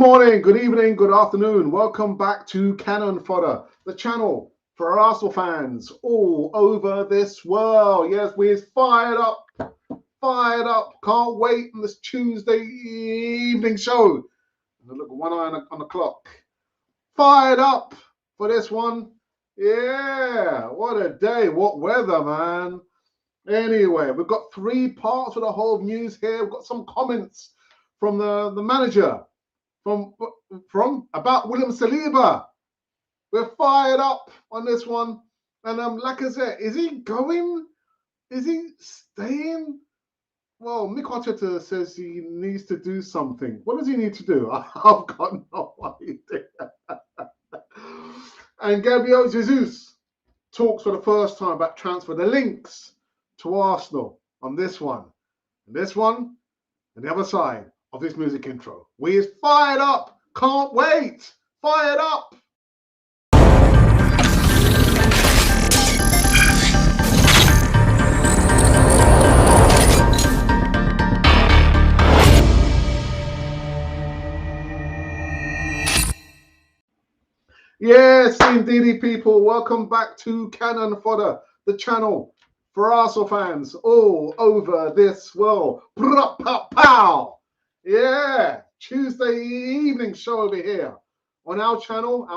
morning, good evening, good afternoon. Welcome back to Cannon Fodder, the channel for Arsenal fans all over this world. Yes, we're fired up, fired up. Can't wait on this Tuesday evening show. Look, one eye on the clock. Fired up for this one. Yeah, what a day, what weather, man. Anyway, we've got three parts of the whole news here. We've got some comments from the manager. From about William Saliba. We're fired up on this one. And like I said, is he going? Is he staying? Well, Mick Arteta says he needs to do something. What does he need to do? I've got no idea. And Gabriel Jesus talks for the first time about transfer, the links to Arsenal on this one. And this one, and the other side of this music intro. We is fired up. Can't wait. Fired up. Yes, indeedy, people. Welcome back to Cannon Fodder, the channel for Arsenal fans all over this world. Pow! Yeah, Tuesday evening show over here on our channel,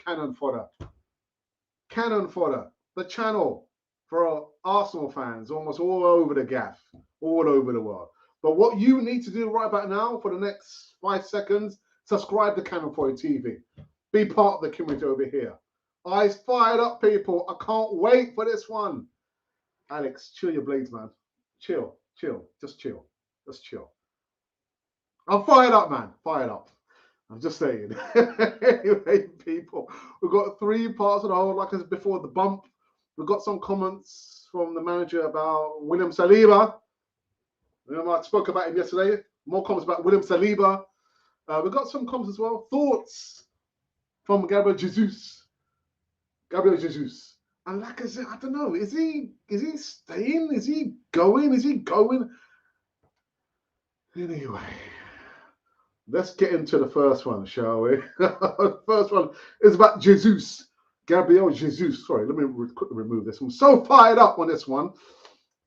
Cannon Fodder. Cannon Fodder, the channel for Arsenal fans almost all over the gaff, all over the world. But what you need to do right about now for the next 5 seconds, subscribe to Cannon Fodder TV. Be part of the community over here. Eyes fired up, people. I can't wait for this one. Alex, chill your blades, man. Chill. Just chill. I'm fired up, man. Fired up. I'm just saying. Anyway, people, we've got three parts of the whole, like I said before, the bump. We've got some comments from the manager about William Saliba. Remember, I spoke about him yesterday. More comments about William Saliba. We've got some comments as well. Thoughts from Gabriel Jesus. And like I said, I don't know. Is he staying? Is he going? Anyway, let's get into the first one, shall we? The first one is about Jesus. Gabriel Jesus. Sorry, let me quickly remove this. I'm so fired up on this one.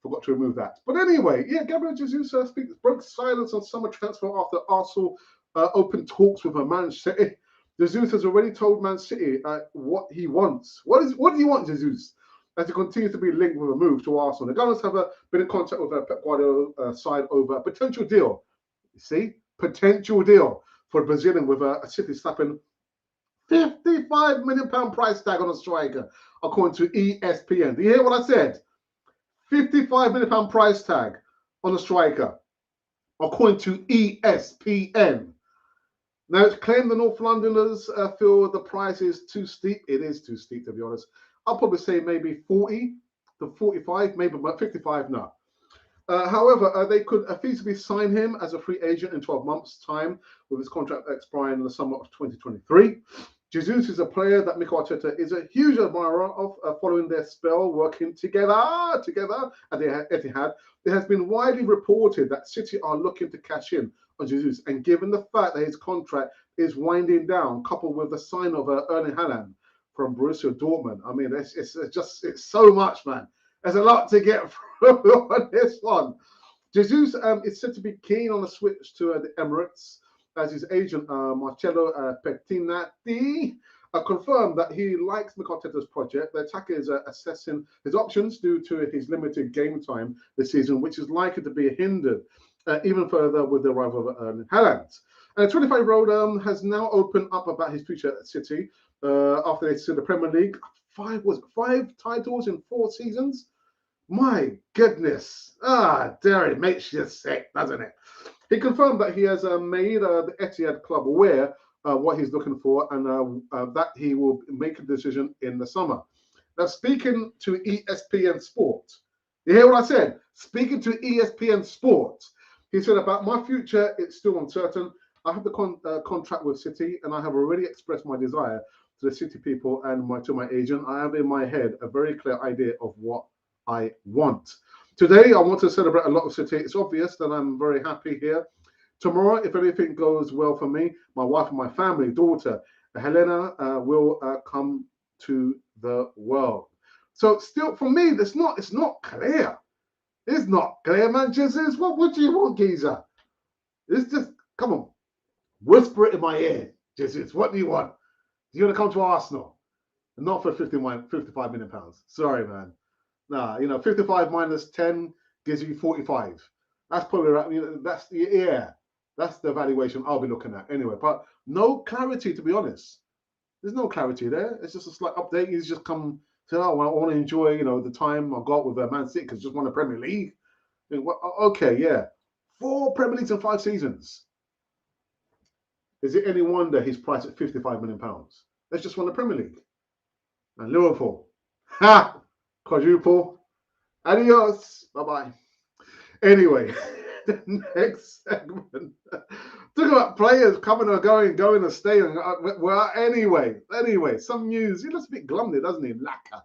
Forgot to remove that. But anyway, yeah, Gabriel Jesus broke silence on summer transfer after Arsenal opened talks with Man City. Jesus has already told Man City what he wants. What do you want, Jesus? As he continues to be linked with a move to Arsenal. The Gunners have been in contact with Pep Guardiola's side over a potential deal. You see? Potential deal for a Brazilian with a City slapping £55 million price tag on a striker, according to ESPN. Do you hear what I said? £55 million price tag on a striker, according to ESPN. Now, it's claimed the North Londoners feel the price is too steep. It is too steep, to be honest. I'll probably say maybe 40 to 45, maybe about 55 now. However, they could feasibly sign him as a free agent in 12 months' time, with his contract expiring in the summer of 2023. Jesus is a player that Mikel Arteta is a huge admirer of, following their spell working together at the Etihad. It has been widely reported that City are looking to cash in on Jesus, and given the fact that his contract is winding down, coupled with the sign of Erling Haaland from Borussia Dortmund, I mean, it's so much, man. There's a lot to get through on this one. Jesus is said to be keen on a switch to the Emirates, as his agent Marcello Pettinati confirmed that he likes Mikel Arteta's project. The attacker is assessing his options due to his limited game time this season, which is likely to be hindered even further with the arrival of Haaland. And the 25-year-old has now opened up about his future at City after they see the Premier League. Five titles in 4 seasons? My goodness. It makes you sick, doesn't it? He confirmed that he has made the Etihad club aware what he's looking for, and that he will make a decision in the summer. Now, speaking to ESPN Sport, you hear what I said? Speaking to ESPN Sport, he said, about my future, it's still uncertain. I have the contract with City, and I have already expressed my desire to the City people and to my agent. I have in my head a very clear idea of what I want. Today, I want to celebrate a lot of City. It's obvious that I'm very happy here Tomorrow, if anything goes well for me, my wife and my family, daughter, Helena, will come to the world. So still, for me, it's not clear. It's not clear, man. Jesus, what do you want, geezer? It's just, come on, whisper it in my ear. Jesus, what do you want? You want to come to Arsenal? Not for 55 million pounds. Sorry, man. Nah, 55 minus 10 gives you 45. That's probably right. That's the valuation I'll be looking at anyway. But no clarity, to be honest. There's no clarity there. It's just a slight update. He's just come to, I want to enjoy, the time I got with Man City because just won the Premier League. Okay, yeah. 4 Premier Leagues in 5 seasons. Is it any wonder he's priced at 55 million pounds? Let's just won the Premier League. And Liverpool. Ha! Quadruple. Adios. Bye-bye. Anyway, the next segment. Talk about players coming or going or staying. Well, anyway, some news. He looks a bit glum there, doesn't he? Laka.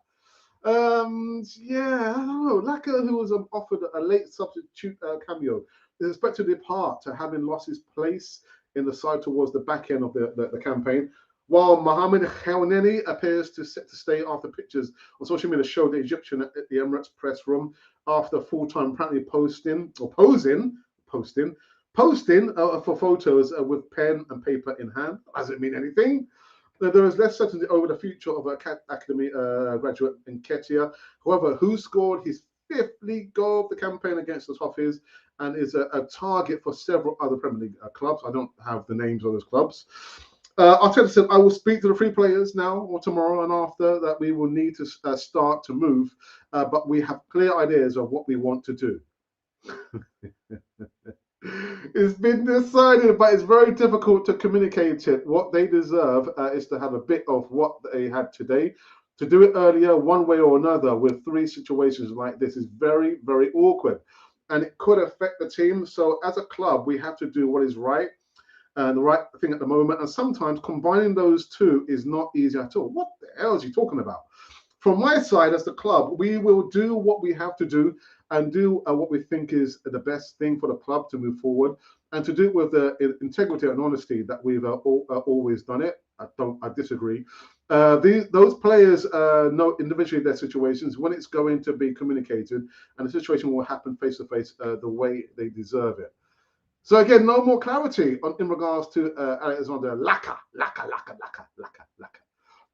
Yeah, I don't know. Laka, who was offered a late substitute cameo, is expected to depart, having lost his place in the side towards the back end of the campaign. While Mohamed Khelneni appears set to stay after pictures on social media show the Egyptian at the Emirates press room after full-time apparently posting for photos with pen and paper in hand. Doesn't mean anything. There is less certainty over the future of academy graduate Nketiah. However, who scored his 5th league goal of the campaign against the Toffees and is a target for several other Premier League clubs. I don't have the names of those clubs. Arteta said, I will speak to the 3 players now or tomorrow and after that we will need to start to move, but we have clear ideas of what we want to do. It's been decided, but it's very difficult to communicate it. What they deserve is to have a bit of what they had today. To do it earlier, one way or another, with 3 situations like this is very, very awkward. And it could affect the team. So as a club, we have to do what is right and the right thing at the moment. And sometimes combining those 2 is not easy at all. What the hell is he talking about? From my side as the club, we will do what we have to do and do what we think is the best thing for the club to move forward and to do it with the integrity and honesty that we've always done it. I disagree. Those players know individually their situations when it's going to be communicated, and the situation will happen face to face the way they deserve it. So again, no more clarity in regards to Alexander Laka.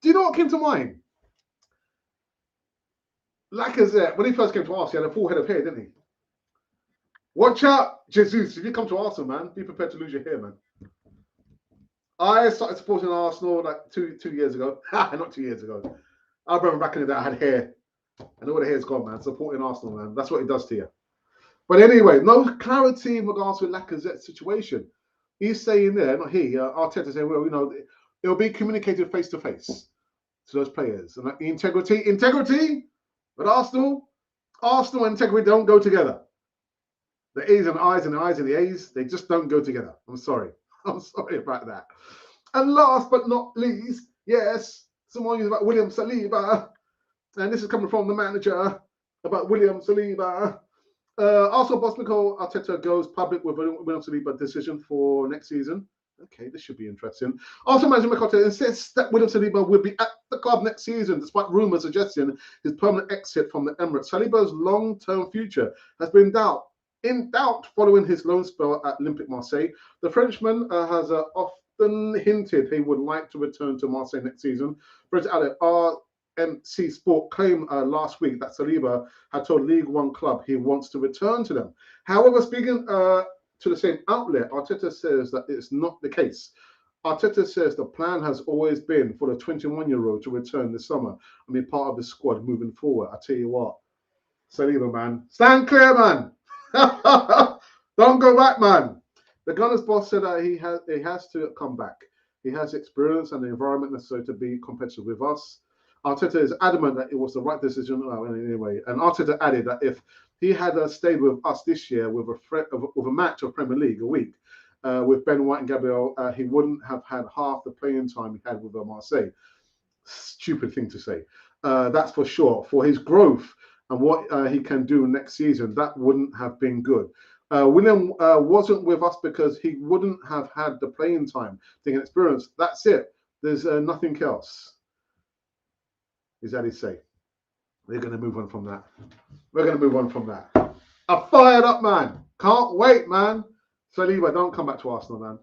Do you know what came to mind? Lacazette, when he first came to Arsenal, he had a full head of hair, didn't he? Watch out, Jesus. If you come to Arsenal, man, be prepared to lose your hair, man. I started supporting Arsenal like two years ago. Not 2 years ago. I remember back in the day I had hair. And all the hair's gone, man. Supporting Arsenal, man. That's what it does to you. But anyway, no clarity in regards to Lacazette's situation. He's saying there, not he, Arteta saying, well, it'll be communicated face to face to those players. And integrity, but Arsenal and integrity don't go together. The A's and the I's and the I's and the A's, they just don't go together. I'm sorry. I'm sorry about that. And last but not least, yes, someone used about William Saliba. And this is coming from the manager about William Saliba. Arsenal boss Mikel Arteta goes public with William Saliba decision for next season. Okay, this should be interesting. Arsenal manager Mikel Arteta insists that William Saliba will be at the club next season, despite rumours suggesting his permanent exit from the Emirates. Saliba's long-term future has been in doubt following his loan spell at Olympique Marseille. The Frenchman has often hinted he would like to return to Marseille next season. French outlet RMC Sport claimed last week that Saliba had told League One club he wants to return to them. However, speaking to the same outlet, Arteta says that it's not the case. Arteta says the plan has always been for the 21-year-old to return this summer and be part of the squad moving forward. I tell you what, Saliba, man, stand clear, man. Don't go back, man. The Gunners boss said that he has to come back. He has experience and the environment necessary to be competitive with us. Arteta is adamant that it was the right decision anyway. And Arteta added that if he had stayed with us this year with a match of Premier League a week with Ben White and Gabriel, he wouldn't have had half the playing time he had with Marseille. Stupid thing to say. That's for sure. For his growth and what he can do next season, that wouldn't have been good. William wasn't with us because he wouldn't have had the playing time to get experience. That's it. There's nothing else. Is that he say? We're going to move on from that. We're going to move on from that. A fired up man. Can't wait, man. Saliba, don't come back to Arsenal, man.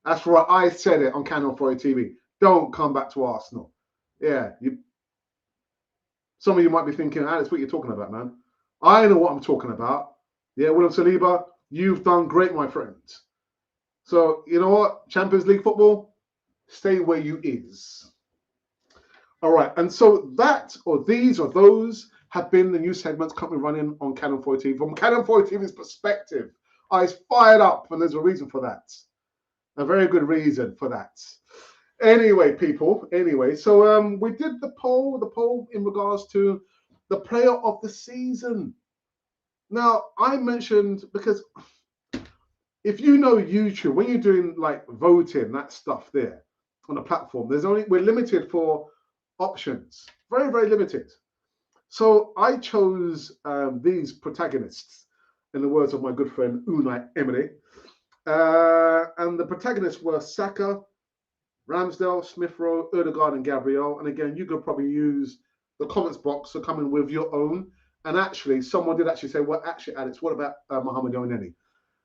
That's right. I said it on Canal 4 TV. Don't come back to Arsenal. Yeah. Some of you might be thinking, Alex, what you're talking about, man. I know what I'm talking about. Yeah, William Saliba, you've done great, my friend. So, you know what? Champions League football, stay where you is. All right. And so that or these or those have been the new segments currently running on Canal 4 TV. From Canal 4 TV's perspective, I was fired up, and there's a reason for that. A very good reason for that. Anyway, people. Anyway, so we did the poll in regards to the player of the season. Now, I mentioned, because if you know YouTube, when you're doing like voting, that stuff there on the platform, we're limited for options. Very, very limited. So I chose these protagonists, in the words of my good friend Unai Emery. And the protagonists were Saka, Ramsdale, Smith Rowe, Odegaard, and Gabriel. And again, you could probably use the comments box to come in with your own. And actually, someone did actually say, well, actually, Alex, what about Mohamed Elneny?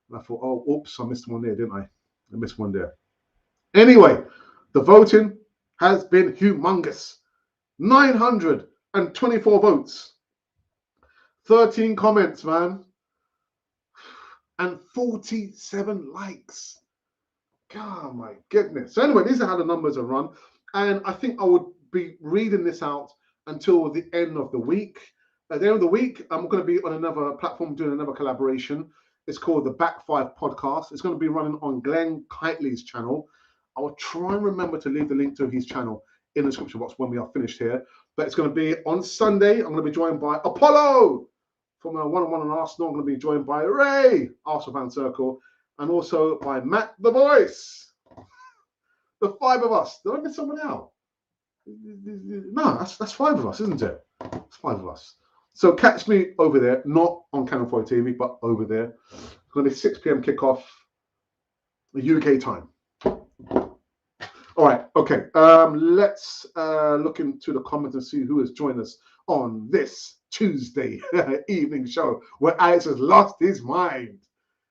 And I thought, oh, oops, I missed one there, didn't I? I missed one there. Anyway, the voting has been humongous. 924 votes. 13 comments, man. And 47 likes. God, my goodness. So anyway, these are how the numbers are run. And I think I would be reading this out until the end of the week. At the end of the week, I'm going to be on another platform doing another collaboration. It's called the Back Five Podcast. It's going to be running on Glenn Kitely's channel. I will try and remember to leave the link to his channel in the description box when we are finished here. But it's going to be on Sunday. I'm going to be joined by Apollo from a one-on-one on Arsenal. I'm going to be joined by Ray, Arsenal Fan Circle, and also by Matt the Voice. The five of us. Did I miss someone out? No, that's five of us, isn't it? It's five of us. So catch me over there, not on Canal 4 TV, but over there. It's going to be 6 p.m. kickoff, UK time. All right, okay. Let's look into the comments and see who has joined us on this Tuesday evening show where Alex has lost his mind.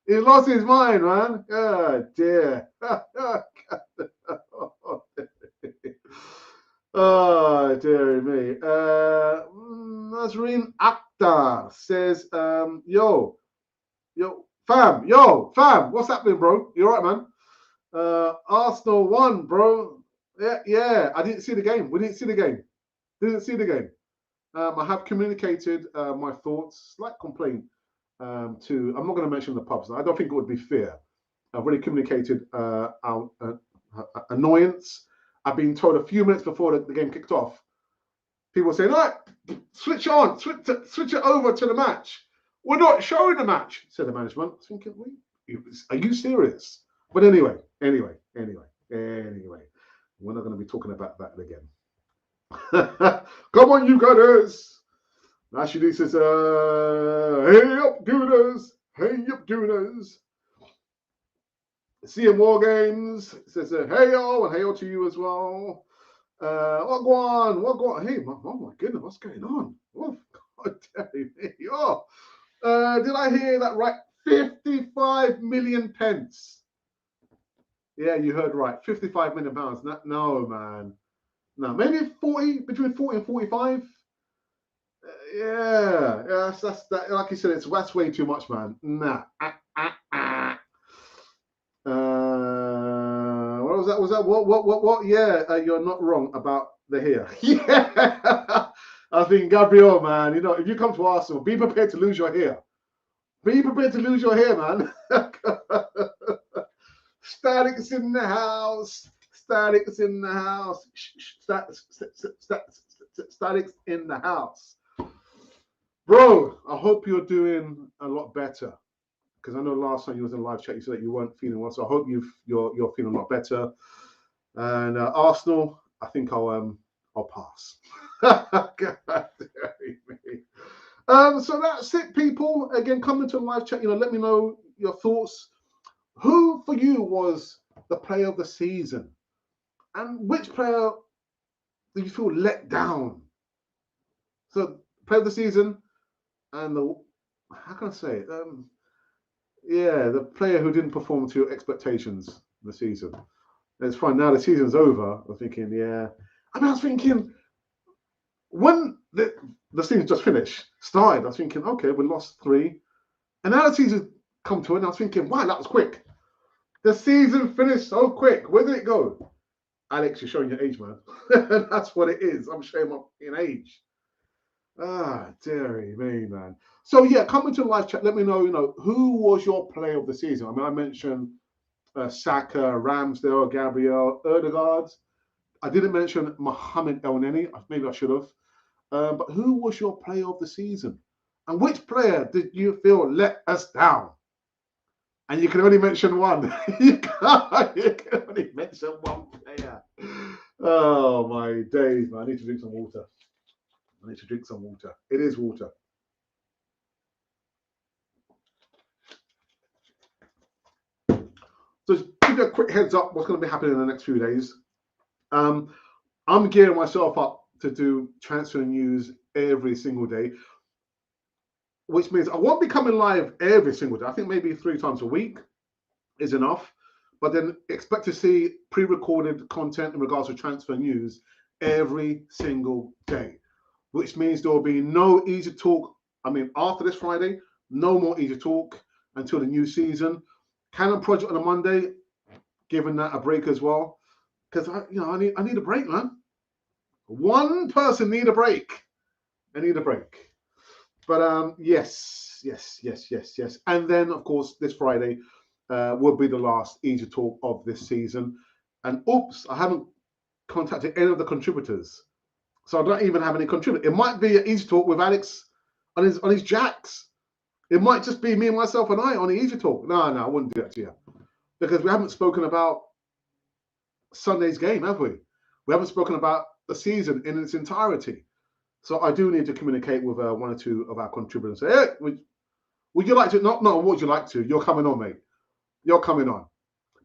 He's lost his mind, man. Oh, dear. Oh, dear me. Nazreen Akhtar says, yo, fam, what's happening, bro? You all right, man? Arsenal won, bro. Yeah. I didn't see the game. We didn't see the game. I have communicated my thoughts, slight complaint to, I'm not going to mention the pubs. I don't think it would be fair. I've already communicated our annoyance. I've been told a few minutes before the game kicked off. People saying, all right, switch it over to the match. We're not showing the match, said the management. I was thinking, are you serious? But anyway. We're not going to be talking about that again. Come on, you gunners. Ashley says, hey up, Gooners. CM War Games says, hey yo, and hey yo to you as well. What go on? Hey, oh my goodness, what's going on? Oh, God damn me. Oh. Did I hear that right? 55 million pence. Yeah, you heard right. 55 million pounds. No, man. No, maybe between 40 and 45. Yeah, that's that. Like you said, that's way too much, man. Nah. What was that? What? Yeah, you're not wrong about the hair. Yeah, I think Gabriel, man. You know, if you come to Arsenal, be prepared to lose your hair. Be prepared to lose your hair, man. Static's in the house. Static's in the house. Bro, I hope you're doing a lot better. Because I know last time you was in a live chat, you said that you weren't feeling well. So I hope you're feeling a lot better. And Arsenal, I think I'll pass. So that's it, people. Again, come into the live chat. Let me know your thoughts. Who for you was the player of the season, and which player do you feel let down? So, player of the season, and how can I say it? Yeah, the player who didn't perform to your expectations the season. And it's fine now. The season's over. I'm thinking, yeah. I was thinking when the season just finished, started. I was thinking, okay, we lost 3, and now the season come to it. And I was thinking, wow, that was quick. The season finished so quick. Where did it go? Alex, you're showing your age, man. That's what it is. I'm showing my in age. Dearie me, man. So yeah, come into the live chat. Let me know, who was your player of the season? I mean, I mentioned Saka, Ramsdale, Gabriel, Erdegaard. I didn't mention Mohamed El Neni. Maybe I should have. But who was your player of the season? And which player did you feel let us down? And you can only mention one. you can only mention one player. Oh, my days, man. I need to drink some water. It is water. So just give you a quick heads up what's going to be happening in the next few days. I'm gearing myself up to do transfer news every single day, which means I won't be coming live every single day. I think maybe 3 times a week is enough. But then expect to see pre-recorded content in regards to transfer news every single day, which means there will be no easy talk. I mean, after this Friday, no more easy talk until the new season. Canon project on a Monday, giving that a break as well, because I need a break, man. One person need a break. I need a break. But yes. And then, of course, this Friday will be the last Easy Talk of this season. And oops, I haven't contacted any of the contributors. So I don't even have any contributors. It might be an Easy Talk with Alex on his jacks. It might just be me and myself and I on the Easy Talk. No, I wouldn't do that to you. Because we haven't spoken about Sunday's game, have we? We haven't spoken about the season in its entirety. So I do need to communicate with 1 or 2 of our contributors. Say, hey, would you like to? Not would you like to? You're coming on, mate. You're coming on.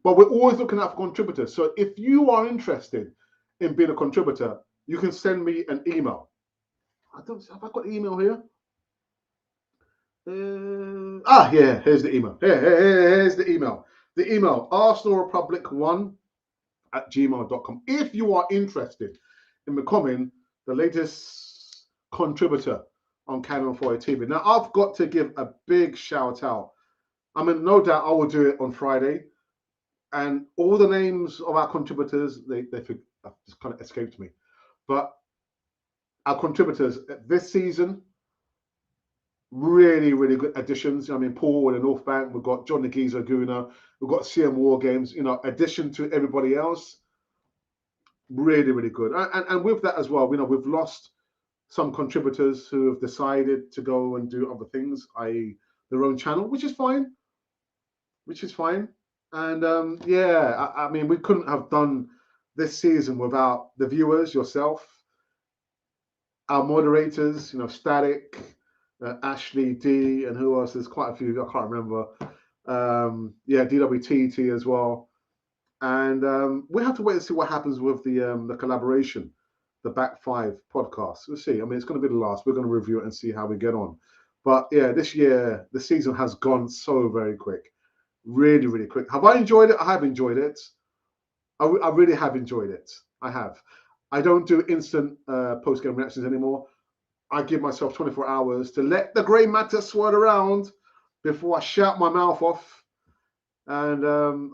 But we're always looking out for contributors. So if you are interested in being a contributor, you can send me an email. Have I got the email here? Yeah, here's the email. Here's the email. The email, arsenalrepublic1@gmail.com. If you are interested in becoming the latest contributor on Canon 4 TV. Now, I've got to give a big shout out. I mean, no doubt I will do it on Friday. And all the names of our contributors, they just kind of escaped me. But our contributors this season, really, really good additions. I mean, Paul in the North Bank, we've got John Nagiza Guna, we've got CM War Games, addition to everybody else. Really, really good. And with that as well, we've lost some contributors who have decided to go and do other things, i.e. their own channel, which is fine. And I mean, we couldn't have done this season without the viewers, yourself, our moderators, Static, Ashley D, and who else? There's quite a few. I can't remember. DWTT as well. And we have to wait and see what happens with the collaboration, the Back 5 podcast. We'll see. I mean, it's going to be the last. We're going to review it and see how we get on. But yeah, this year, the season has gone so very quick. Really, really quick. Have I enjoyed it? I have enjoyed it. I really have enjoyed it. I have. I don't do instant post-game reactions anymore. I give myself 24 hours to let the grey matter swirl around before I shout my mouth off. And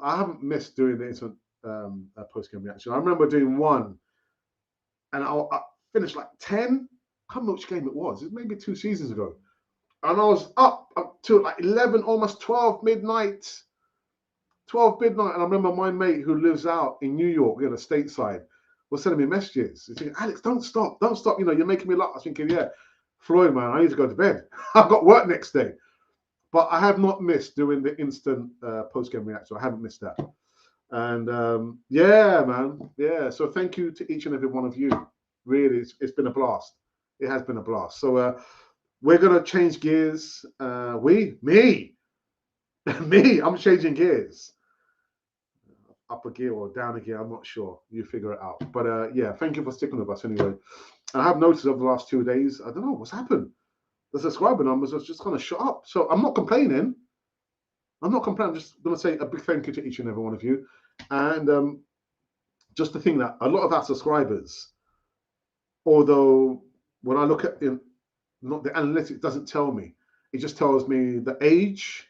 I haven't missed doing the instant post-game reaction. I remember doing one, and I finished like 10. I can't remember which game it was. It was maybe 2 seasons ago. And I was up to like 11, almost 12 midnight. 12 midnight. And I remember my mate who lives out in New York, the stateside, was sending me messages. He's saying, Alex, don't stop. You're making me laugh. I was thinking, yeah, Floyd, man, I need to go to bed. I've got work next day. But I have not missed doing the instant post-game reaction. I haven't missed that. And yeah, man. Yeah. So thank you to each and every one of you. Really, it's been a blast. It has been a blast. So We're gonna change gears. Me, I'm changing gears. Up a gear or down a gear, I'm not sure. You figure it out. But yeah, thank you for sticking with us anyway. I have noticed over the last 2 days, I don't know what's happened. The subscriber numbers have just kind of shot up. So I'm not complaining. I'm just going to say a big thank you to each and every one of you. And just the thing that a lot of our subscribers, although when I look at not the analytics doesn't tell me, it just tells me the age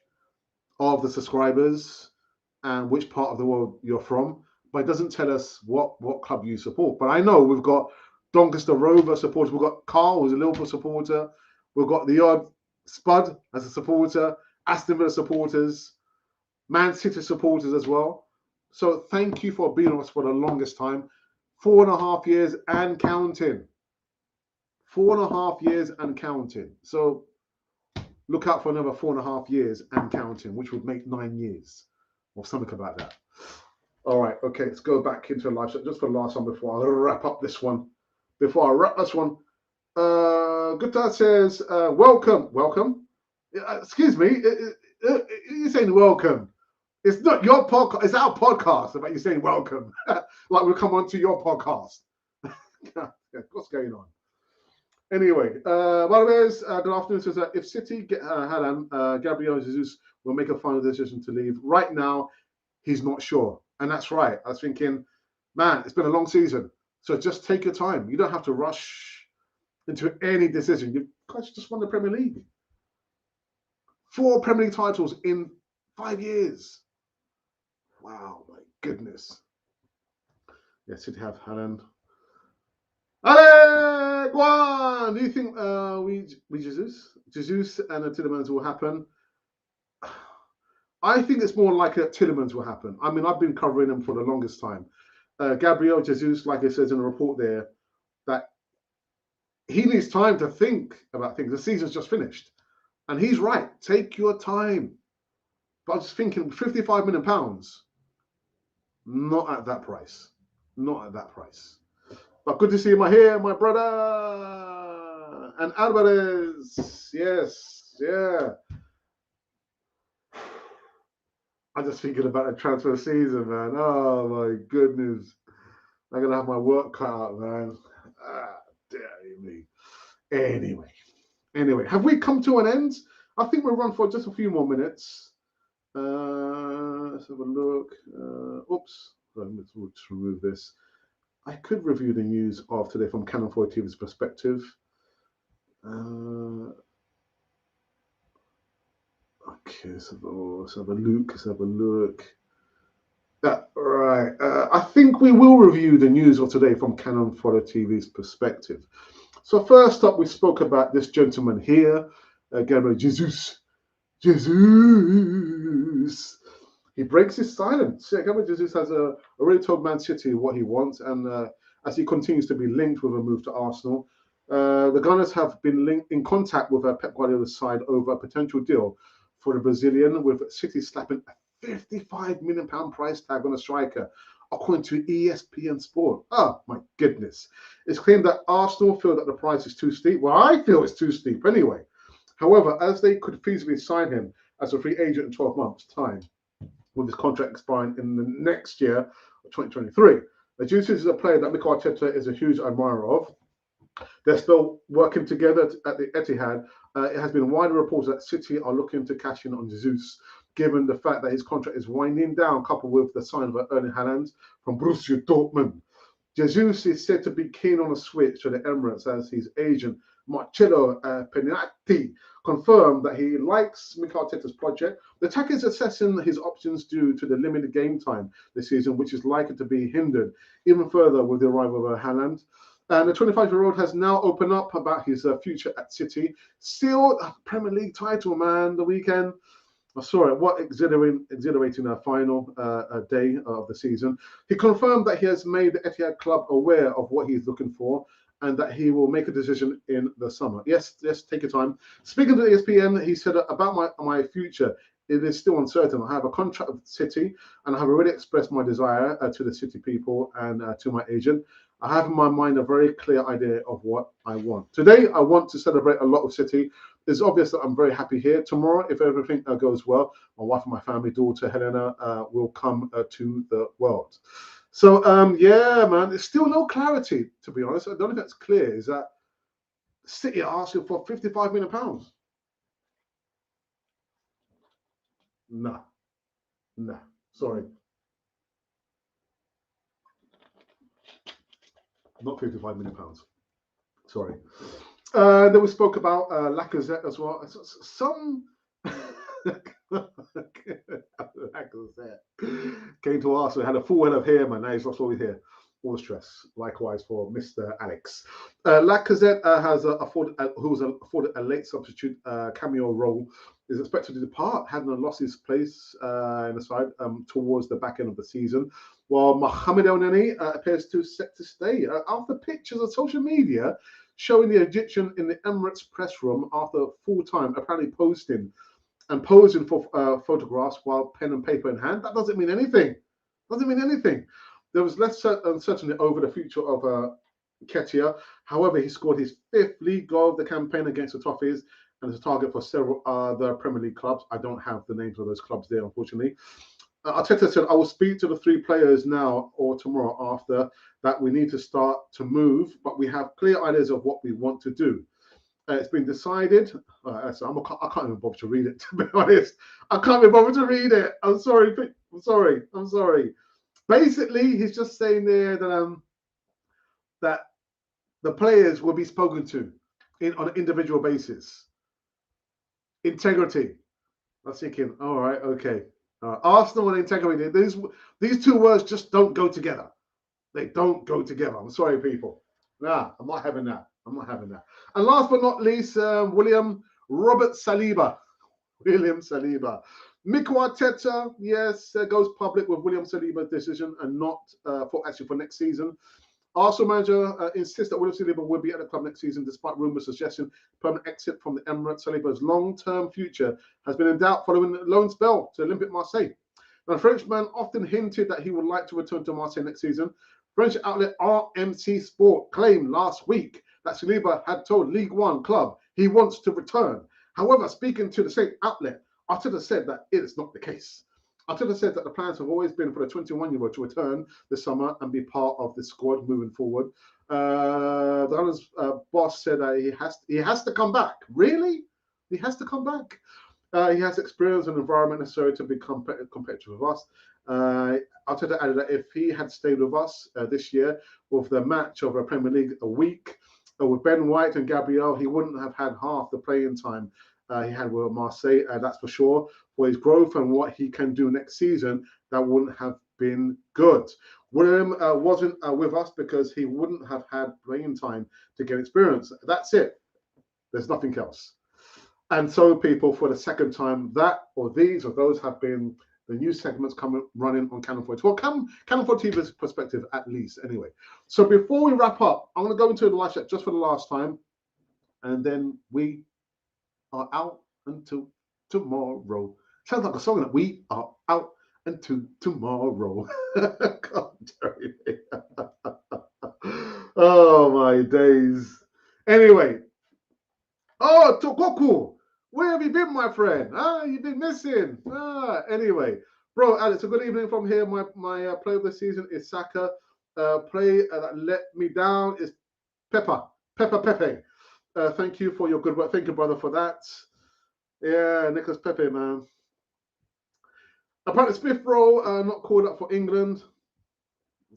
of the subscribers and which part of the world you're from, but it doesn't tell us what club you support. But I know we've got Doncaster Rover supporters, we've got Carl, who's a Liverpool supporter, we've got the odd Spud as a supporter, Aston Villa supporters, Man City supporters as well. So thank you for being with us for the longest time. 4.5 years and counting. 4.5 years and counting. So look out for another 4.5 years and counting, which would make 9 years or something about that. All right, okay, let's go back into live shot just for the last one before I wrap up this one. Good Dad says, welcome. Excuse me, you're saying welcome. It's not your podcast, it's our podcast about you saying welcome. Like we'll come on to your podcast. What's going on? Anyway, Valdez, good afternoon. Says if City get Haaland, Gabriel Jesus will make a final decision to leave. Right now, he's not sure. And that's right. I was thinking, man, it's been a long season. So just take your time. You don't have to rush into any decision. You guys just won the Premier League. 4 Premier League titles in 5 years. Wow, my goodness. Yes, City have Haaland. Ale, go on. Do you think we Jesus and the Tillemans will happen? I think it's more likely that Tillemans will happen. I mean, I've been covering him for the longest time. Gabriel Jesus, like it says in the report there, that he needs time to think about things. The season's just finished. And he's right. Take your time. But I was just thinking, £55 million, not at that price. Not at that price. But good to see you here, my brother. And Alvarez. Yes, yeah. I'm just thinking about the transfer season, man. Oh, my goodness. I'm going to have my work cut out, man. Dear me. Anyway, have we come to an end? I think we'll run for just a few more minutes. Let's have a look. Oops. Let's just remove this. I could review the news of today from Canon 4 TV's perspective. Okay, let's have a look. Right. I think we will review the news of today from Canon 4 TV's perspective. So first up, we spoke about this gentleman here, Gabriel Jesus. He breaks his silence. Yeah, Gabriel Jesus has already told Man City what he wants, and as he continues to be linked with a move to Arsenal, the Gunners have been in contact with Pep Guardiola's side over a potential deal for the Brazilian, with City slapping a £55 million price tag on a striker, according to ESPN Sport. Oh, my goodness. It's claimed that Arsenal feel that the price is too steep. Well, I feel it's too steep anyway. However, as they could feasibly sign him as a free agent in 12 months' time, with his contract expiring in the next year, 2023. The Jesus is a player that Mikel Arteta is a huge admirer of. They're still working together at the Etihad. It has been widely reported that City are looking to cash in on Jesus, given the fact that his contract is winding down, coupled with the sign of Erling Haaland from Borussia Dortmund. Jesus is said to be keen on a switch to the Emirates, as his agent Marcello Penati confirmed that he likes Mikel Arteta's project. The attacker is assessing his options due to the limited game time this season, which is likely to be hindered even further with the arrival of Haaland. And the 25-year-old has now opened up about his future at City. Still a Premier League title, man, the weekend. I saw it. What exhilarating final day of the season. He confirmed that he has made the Etihad club aware of what he's looking for and that he will make a decision in the summer. Yes, take your time. Speaking to ESPN, he said about my future, it is still uncertain. I have a contract with City, and I have already expressed my desire to the City people and to my agent. I have in my mind a very clear idea of what I want. Today, I want to celebrate a lot of City. It's obvious that I'm very happy here. Tomorrow, if everything goes well, my wife and my family, daughter Helena, will come to the world. So, yeah, man, there's still no clarity, to be honest. I don't know if that's clear. Is that City are asking for £55 million? No, no, sorry. Not £55 million. Sorry. Then we spoke about Lacazette as well. Some Lacazette came to Arsenal, had a full head of hair, man. Now he's lost all his hair. All the stress. Likewise for Mr. Alex. Lacazette has who's afforded a late substitute cameo role, is expected to depart, having lost his place in the side towards the back end of the season. While Mohamed El Neni appears to set to stay after pictures on social media showing the Egyptian in the Emirates press room after full time, apparently posting and posing for photographs while pen and paper in hand. That doesn't mean anything. Doesn't mean anything. There was less uncertainty over the future of Ketia. However, he scored his 5th league goal of the campaign against the Toffees and is a target for several other Premier League clubs. I don't have the names of those clubs there, unfortunately. Arteta said, I will speak to the 3 players now or tomorrow after that. We need to start to move, but we have clear ideas of what we want to do. It's been decided. So I can't even bother to read it, to be honest. I can't even bother to read it. I'm sorry. I'm sorry. Basically, he's just saying there that the players will be spoken to on an individual basis. Integrity. I was thinking, all right, okay. Arsenal and integrity. These 2 words just don't go together. They don't go together. I'm sorry, people. Nah, I'm not having that. I'm not having that. And last but not least, William Robert Saliba. William Saliba. Mikel Arteta, yes, goes public with William Saliba's decision and not for next season. Arsenal manager insists that William Saliba will be at the club next season, despite rumours suggesting permanent exit from the Emirates. Saliba's long-term future has been in doubt following the loan spell to Olympique Marseille. Now, the Frenchman often hinted that he would like to return to Marseille next season. French outlet RMC Sport claimed last week that Saliba had told League One club he wants to return. However, speaking to the same outlet, Arteta said that it is not the case. Arteta said that the plans have always been for the 21-year-old to return this summer and be part of the squad moving forward. The Gunners boss said that he has to come back. Really? He has to come back. He has experience and environment necessary to be competitive with us. Arteta added that if he had stayed with us this year with the match of a Premier League a week with Ben White and Gabriel, he wouldn't have had half the playing time he had with Marseille, that's for sure. For his growth and what he can do next season, that wouldn't have been good. William wasn't with us because he wouldn't have had playing time to get experience. That's it. There's nothing else. And so, people, for the second time, that or these or those have been the new segments coming running on Cannon 4. Well, Cannon 4 TV's perspective, at least, anyway. So before we wrap up, I'm going to go into the live chat just for the last time, and then we are out until tomorrow. Sounds like a song that we are out until tomorrow. Oh my days. Anyway. Oh, Tokoku, where have you been, my friend? You've been missing. Anyway, bro, Alex, a good evening from here. My play of the season is Saka. Play that let me down is Pepe. Thank you for your good work. Thank you, brother, for that. Yeah, Nicholas Pepe, man. Apparently, Smith Rowe not called up for England.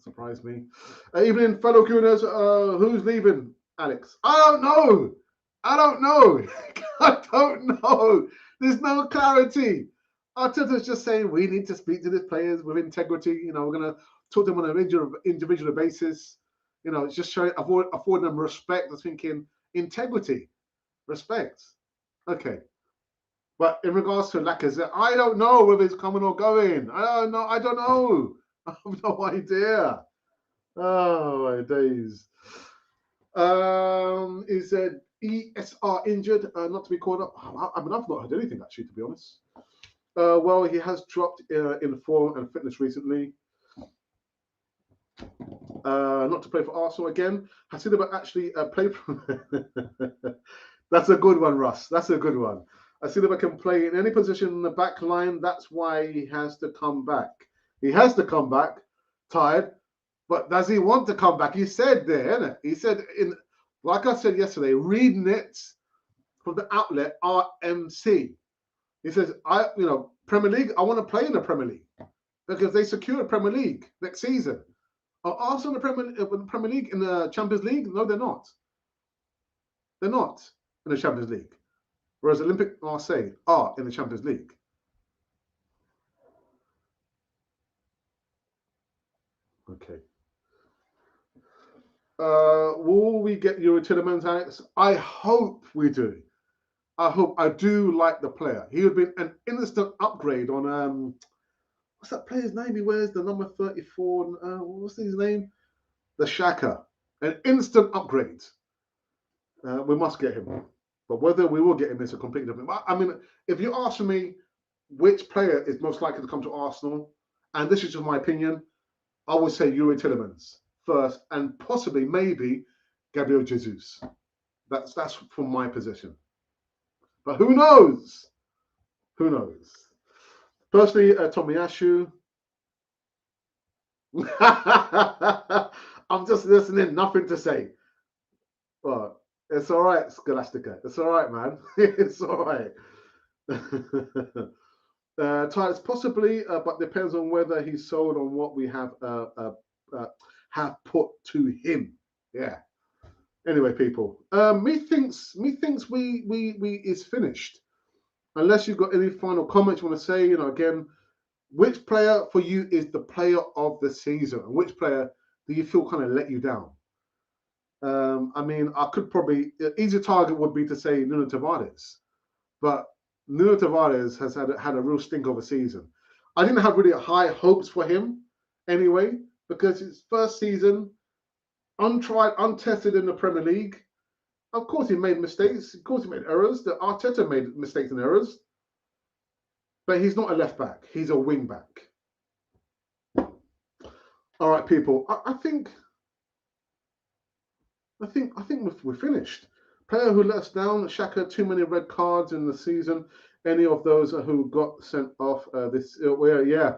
Surprised me. Evening, fellow Gooners. Who's leaving, Alex? I don't know. I don't know. There's no clarity. Arteta's just saying we need to speak to these players with integrity. You know, we're going to talk to them on an individual basis. You know, it's just showing, affording them respect. I'm thinking integrity, respect. Okay. But in regards to Lacazette, I don't know whether he's coming or going. I don't know. I have no idea. Oh, my days. Is ESR injured? Not to be called up. I mean, I've not heard anything, actually, to be honest. Well, he has dropped in form and fitness recently. Not to play for Arsenal again. Hasidaba actually played for. That's a good one, Russ. That's a good one. Hasidaba can play in any position in the back line. That's why he has to come back. He has to come back, tired. But does he want to come back? He said there, innit? He said like I said yesterday, reading it from the outlet RMC. He says, Premier League, I want to play in the Premier League because they secured Premier League next season. Are Arsenal in the Premier League in the Champions League? No, they're not. They're not in the Champions League. Whereas Olympic Marseille are in the Champions League. Okay. Will we get Yuri Tillemans, Alex? I hope we do. I do like the player. He would be an instant upgrade on what's that player's name? He wears the number 34. What's his name? The Shaka. An instant upgrade. We must get him. But whether we will get him is a completely different. I mean, if you ask me which player is most likely to come to Arsenal, and this is just my opinion, I would say Yuri Tillemans first, and possibly maybe Gabriel Jesus. That's from my position. But who knows? Who knows? Firstly, Tomiyasu. I'm just listening, nothing to say. Well, it's all right, Scholastica. It's all right, man. It's all right. Titus possibly, but depends on whether he's sold on what we have put to him. Yeah. Anyway, people, methinks we is finished. Unless you've got any final comments you want to say, again, which player for you is the player of the season? And which player do you feel kind of let you down? I mean, I could probably, easy target would be to say Nuno Tavares, but Nuno Tavares has had a real stink of a season. I didn't have really high hopes for him anyway, because his first season, untried, untested in the Premier League. Of course, he made mistakes. Of course, he made errors. The Arteta made mistakes and errors, but he's not a left back. He's a wing back. All right, people. I think we're finished. Player who let us down. Xhaka, too many red cards in the season. Any of those who got sent off this? Yeah.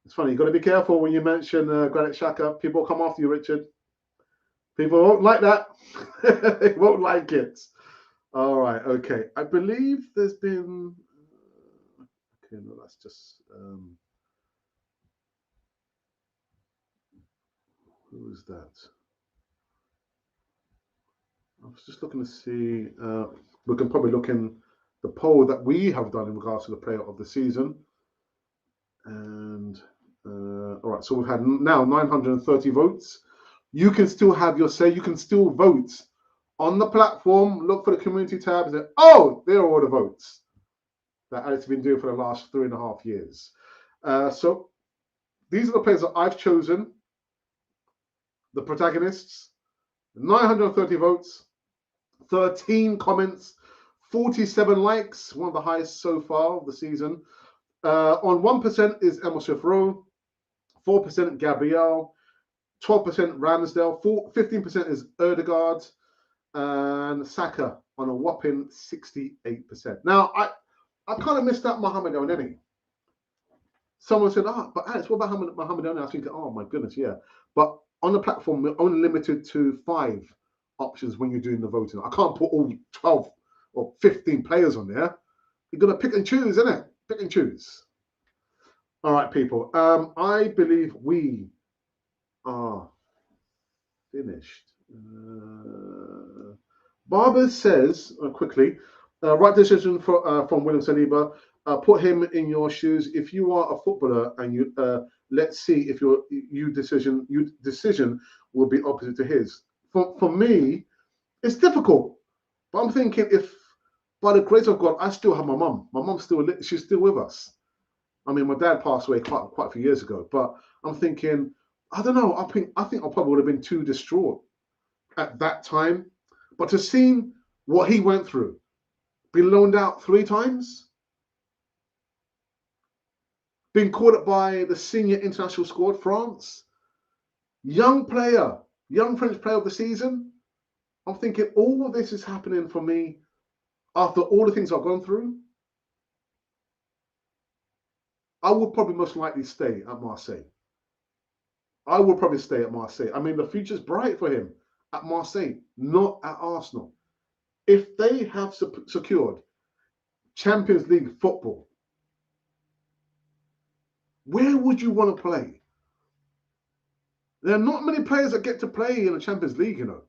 It's funny. You've got to be careful when you mention Granit Xhaka. People come after you, Richard. People won't like that. They won't like it. All right. Okay. I believe there's been. Okay, no, that's just. Who is that? I was just looking to see. We can probably look in the poll that we have done in regards to the player of the season. And all right, so we've had now 930 votes. You can still have your say. You can still vote on the platform. Look for the community tab and say, oh, there are all the votes that Alex has been doing for the last 3.5 years. So these are the players that I've chosen, the protagonists. 930 votes, 13 comments, 47 likes, one of the highest so far of the season. On 1% is Emil Smith Rowe, 4% Gabriel, 12% Ramsdale, 15% is Erdegaard, and Saka on a whopping 68%. Now, I kind of missed out Mohamed El-Neni. Someone said, but Alex, what about Mohamed El-Neni? I was thinking, oh my goodness, yeah. But on the platform, we're only limited to 5 options when you're doing the voting. I can't put all 12 or 15 players on there. You're going to pick and choose, isn't it? Pick and choose. All right, people. I believe we are finished. Barber says, quickly, right decision from William Saliba. Put him in your shoes. If you are a footballer and you let's see if your decision will be opposite to his. For me, it's difficult. But I'm thinking, if by the grace of God, I still have my mum. My mum's she's still with us. I mean, my dad passed away quite a few years ago. But I'm thinking, I don't know. I think I probably would have been too distraught at that time. But to see what he went through, be loaned out 3 times. Being called up by the senior international squad, France. Young player, young French player of the season. I'm thinking all of this is happening for me after all the things I've gone through. I would probably most likely stay at Marseille. I would probably stay at Marseille. I mean, the future's bright for him at Marseille, not at Arsenal. If they have secured Champions League football, where would you want to play? There are not many players that get to play in the Champions League, you know.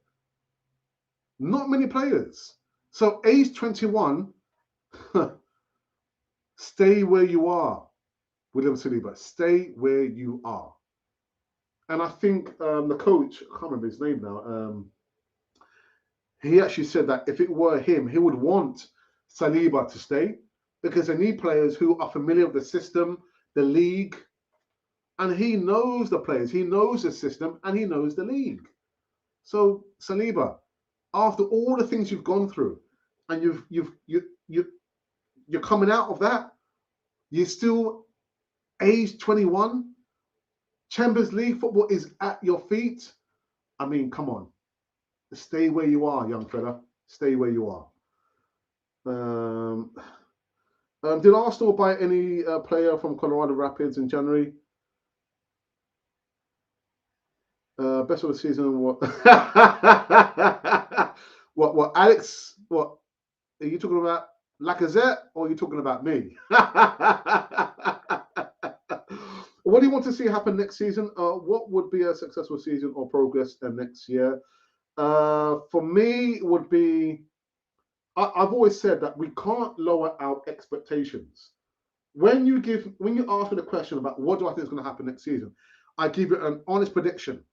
Not many players. So age 21, stay where you are, William Saliba. Stay where you are. And I think the coach, I can't remember his name now, he actually said that if it were him, he would want Saliba to stay because they need players who are familiar with the system, the league, and he knows the players, he knows the system, and he knows the league. So Saliba, after all the things you've gone through, and you're coming out of that, you're still age 21. Champions League football is at your feet. I mean, come on. Stay where you are, young fella. Stay where you are. Did Arsenal buy any player from Colorado Rapids in January? Best of the season? What? What? Alex? What? Are you talking about Lacazette or are you talking about me? What do you want to see happen next season? What would be a successful season or progress next year? For me, it would be. I've always said that we can't lower our expectations. When you ask me the question about what do I think is going to happen next season, I give you an honest prediction.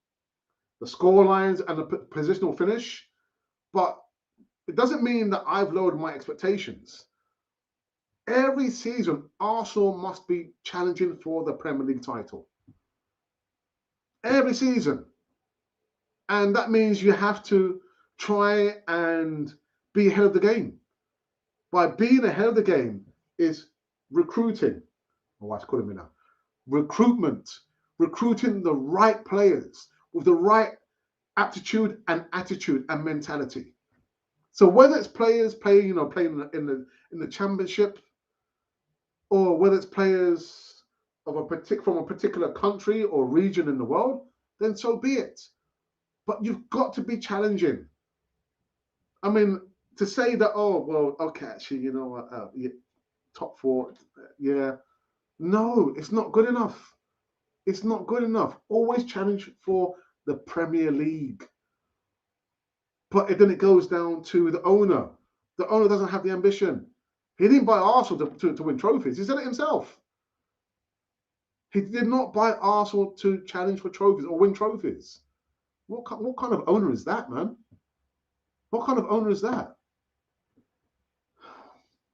The score lines and the positional finish, but it doesn't mean that I've lowered my expectations. Every season, Arsenal must be challenging for the Premier League title. Every season. And that means you have to try and be ahead of the game. By being ahead of the game is recruiting. My wife's calling me now. Recruitment. Recruiting the right players with the right aptitude and attitude and mentality. So whether it's players playing in the championship, or whether it's players from a particular country or region in the world, then so be it. But you've got to be challenging. I mean, to say that, oh, well, okay, actually, you know what, top four, yeah. No, it's not good enough. It's not good enough. Always challenge for the Premier League. But then it goes down to the owner. The owner doesn't have the ambition. He didn't buy Arsenal to win trophies. He said it himself. He did not buy Arsenal to challenge for trophies or win trophies. What kind of owner is that, man? What kind of owner is that?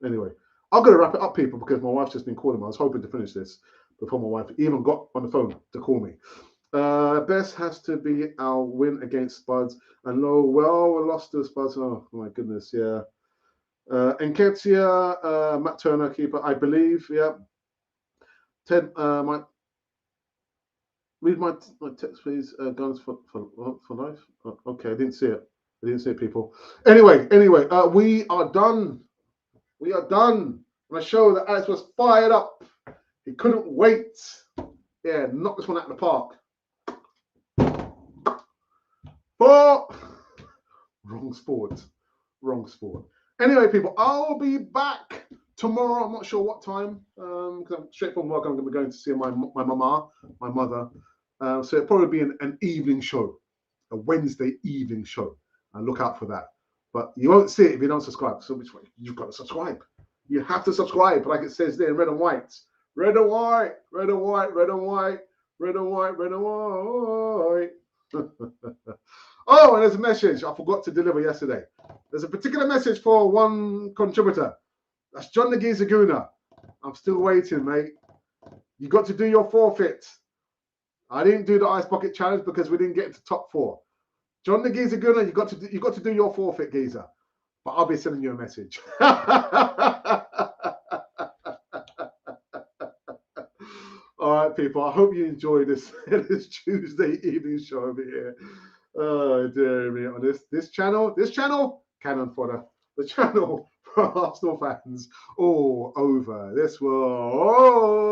Anyway, I'm going to wrap it up, people, because my wife's just been calling me. I was hoping to finish this before my wife even got on the phone to call me. Best has to be our win against Spuds. And we lost to Spuds. Oh, my goodness, yeah. Enketia, Matt Turner, keeper, I believe, yeah. Ted, read my text, please. Guns for life. Okay, I didn't see it. People. Anyway, we are done. We are done on a show that Alex was fired up. He couldn't wait. Yeah, knock this one out of the park. But wrong sport. Anyway, people, I'll be back tomorrow. I'm not sure what time, because I'm straight from work. I'm going to be going to see my mother. So it'll probably be an evening show, a Wednesday evening show. And look out for that. But you won't see it if you don't subscribe. So which way? You've got to subscribe. You have to subscribe, like it says there in red and white. Red and white, red and white, red and white, red and white, red and white. Oh, and there's a message I forgot to deliver yesterday. There's a particular message for one contributor. That's John the Gizaguna. I'm still waiting, mate. You got to do your forfeit. I didn't do the ice bucket challenge because we didn't get to top 4. John the Gizaguna, you got to do your forfeit, Geezer. But I'll be sending you a message. All right, people. I hope you enjoyed this this Tuesday evening show over here. Oh dear me! On this channel, Cannon Fodder, the channel for Arsenal fans all over this world.